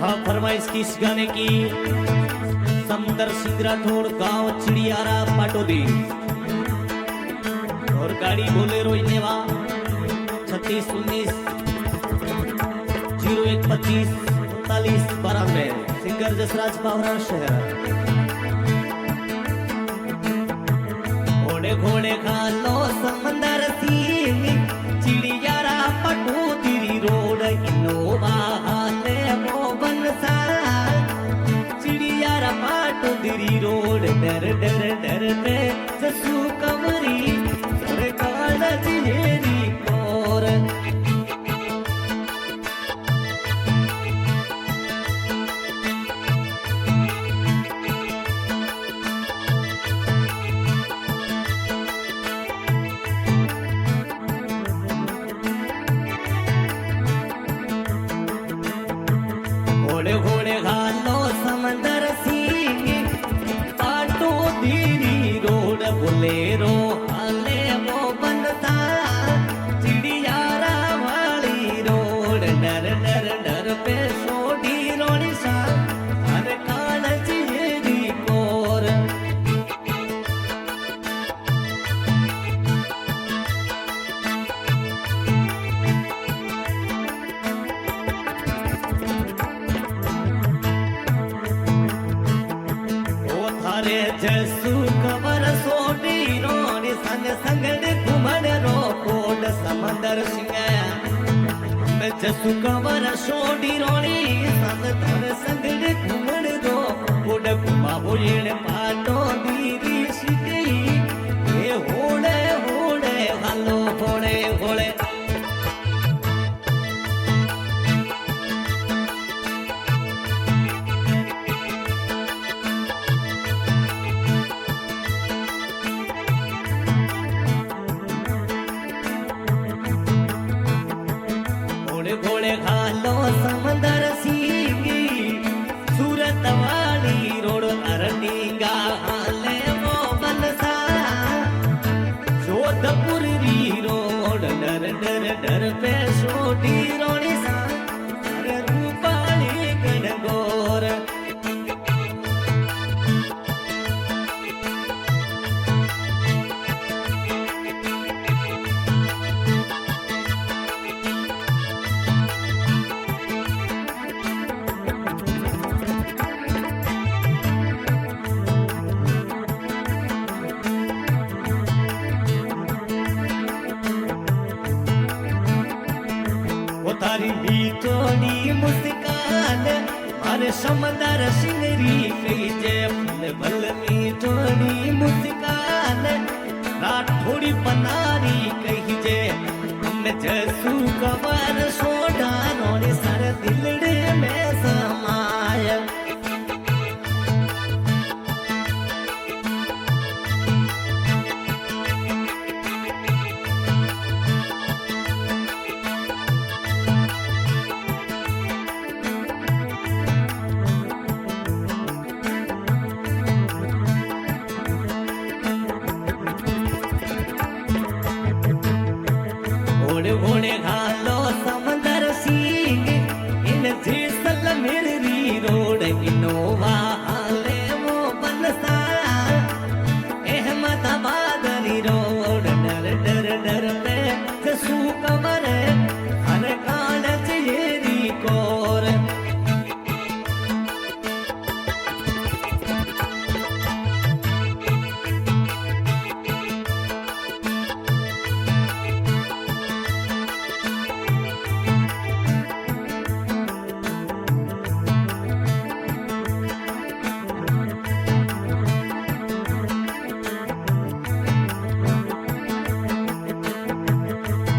हाँ फरमाइश किस गाने की। समंदर सिंह राठौड़ गांव चिड़ियारा पाटोदी और गाड़ी बोलेरो इनेवा 3619 0125 3992 सिंगर जसराज पावरा शहर। घोड़े घोड़े खालो समंदर सिंह चिड़ियारा पाटोदी रोड इनोवा हाले वो बनसा चिड़ियारा पाटोदी रोड डर डर डर पे जसू कमरी सरकार जिहेरी कोर। घोड़े घोड़े घालो समंदर सिंह पाटोदी रोड बोलेरो हाले वो बनता चिड़ियारा वाली रोड डर डर डर पे सोडी रोड़ी सा हर कान चिहेरी कोर। थारे जसू कबर सोडी रोनी संग संग घुमन रो कोड समंदर सिंह मैं जसू कबर सोडी रोनी संग थारे संग घुमन रो कोड घुमावो येण पाटो दीदी सिकई ए होड़े होड़े हालो होड़े होड़े। घोड़े घालो समंदर सिंह सूरत वाली रोड अरनीगा हाले वो बनसा जोधपुर री रोड डर डर डर पे सोडी रोड़ी सा अरे रूपाली गणगोर। तारी बीतोनी मुस्कान मारे समंदर सिंगरी कही जय भल मीठोनी मुस्कान राठौड़ी पनारी कही जय जसू कबर सोडा रोने सर दिलड़े में समाया। घोड़े घोड़े घालो समंदर सिंह इन जैसल मेरी रोड इनोवा हाले वो बनसा अहमदाबाद री रोड डर डर डर पे जसू कमर हर कान चिहेरी कोर।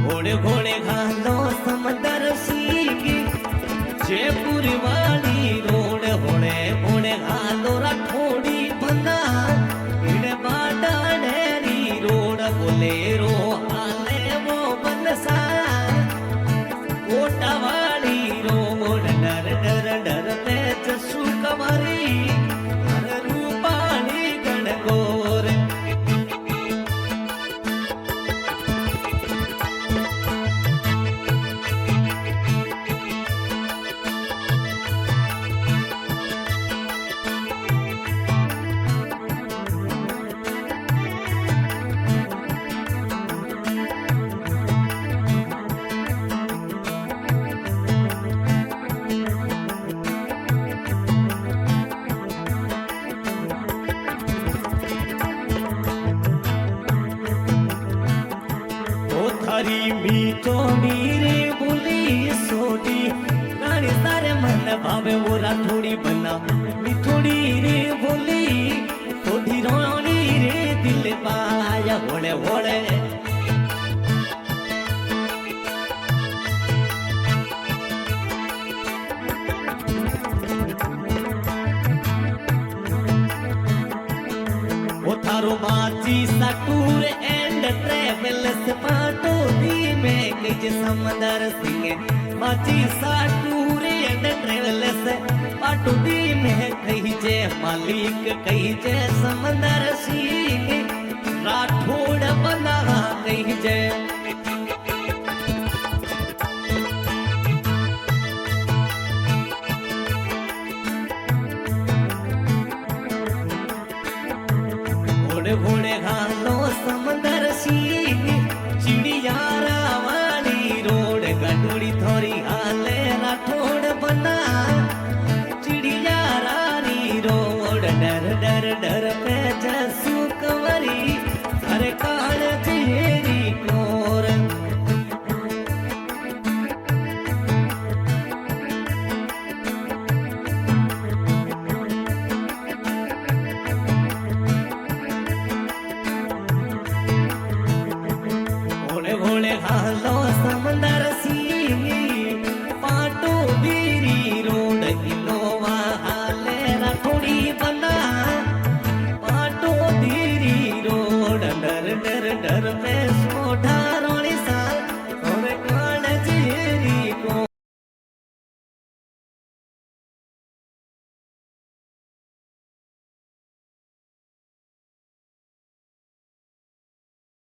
घोड़े घोड़े घालो समंदर सिंह जयपुर वाली रोड घोड़े घोड़े घालो राठौड़ी बंदा इने बाडा डेरी रोड बोलेरो हाले वो बनसा कोटा वाली रोड डर डर डर पे जसू कमरी हर रूपाली गणगोर। मन भावे वो राठौड़ी बना थोड़ी रे बोली थोड़ी रोनी रे दिल पाया होड़े होड़े वो थारो माची सा टूर एंड ट्रेवल्स पाटो दी में कई समंदर सिंगे माची सा टूर एंड ट्रेवल्स पाटो दी में कई जे मालिक कई जे समंदर सिंगे राठौड़ बना कई जे